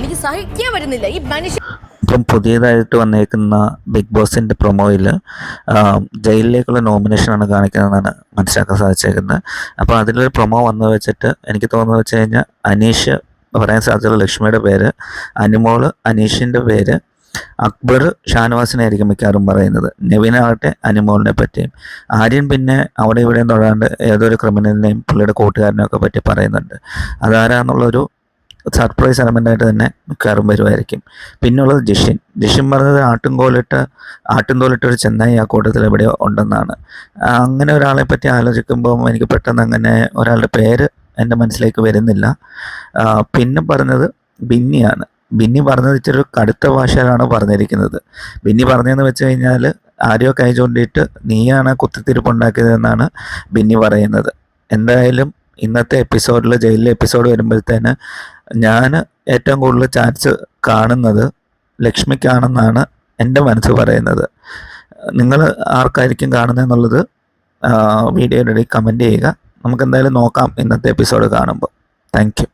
എനിക്ക് സഹിക്കാൻ പറ്റുന്നില്ല ഈ മനുഷ്യ. ഇപ്പം പുതിയതായിട്ട് വന്നേക്കുന്ന ബിഗ് ബോസിൻ്റെ പ്രൊമോയിൽ ജയിലിലേക്കുള്ള നോമിനേഷനാണ് കാണിക്കുന്നതെന്നാണ് മനസ്സിലാക്കാൻ സാധിച്ചേക്കുന്നത്. അപ്പോൾ അതിലൊരു പ്രൊമോ വന്നു വെച്ചിട്ട് എനിക്ക് തോന്നുന്നത് വെച്ച് കഴിഞ്ഞാൽ അനീഷ് പറയാൻ സാധ്യതയുള്ള ലക്ഷ്മിയുടെ പേര്, അനുമോള് അനീഷിൻ്റെ പേര്, അക്ബർ ഷാനവാസിനായിരിക്കും മിക്കവാറും പറയുന്നത്, നെവിനാകട്ടെ അനുമോളിനെ പറ്റിയും, ആര്യൻ പിന്നെ അവിടെ ഇവിടെയും തൊഴാണ്ട് ഏതൊരു ക്രിമിനലിനെയും പുള്ളിയുടെ കൂട്ടുകാരനെയൊക്കെ പറ്റി പറയുന്നുണ്ട്. അതാരാന്നുള്ളൊരു സർപ്രൈസ് എലമെൻ്റായിട്ട് തന്നെ മിക്കവാറും വരുമായിരിക്കും. പിന്നുള്ളത് ജിഷിൻ പറഞ്ഞത് ആട്ടിൻതോലിട്ട ഒരു ചെന്നായി ആ കൂട്ടത്തിൽ എവിടെയോ ഉണ്ടെന്നാണ്. അങ്ങനെ ഒരാളെ പറ്റി ആലോചിക്കുമ്പോൾ എനിക്ക് പെട്ടെന്ന് അങ്ങനെ ഒരാളുടെ പേര് എൻ്റെ മനസ്സിലേക്ക് വരുന്നില്ല. പിന്നെ പറഞ്ഞത് ബിന്നിയാണ്. ബിന്നി പറഞ്ഞത് ഇച്ചിരി ഒരു കടുത്ത ഭാഷയിലാണ് പറഞ്ഞിരിക്കുന്നത്. ബിന്നി പറഞ്ഞതെന്ന് വെച്ച് കഴിഞ്ഞാൽ ആരെയോ കൈ ചൂണ്ടിയിട്ട് നീയാണ് കുത്തിത്തിരിപ്പുണ്ടാക്കിയതെന്നാണ് ബിന്നി പറയുന്നത്. എന്തായാലും ഇന്നത്തെ എപ്പിസോഡിൽ, ജയിലിലെ എപ്പിസോഡ് വരുമ്പോഴത്തേന് ഞാൻ ഏറ്റവും കൂടുതൽ ചാൻസ് കാണുന്നത് ലക്ഷ്മിക്കാണെന്നാണ് എൻ്റെ മനസ്സ് പറയുന്നത്. നിങ്ങൾ ആർക്കായിരിക്കും കാണുന്നതെന്നുള്ളത് വീഡിയോയുടെ ഇടയിൽ കമൻറ്റ് ചെയ്യുക. നമുക്ക് എന്തായാലും നോക്കാം ഇന്നത്തെ എപ്പിസോഡ് കാണുമ്പോൾ. Thank you.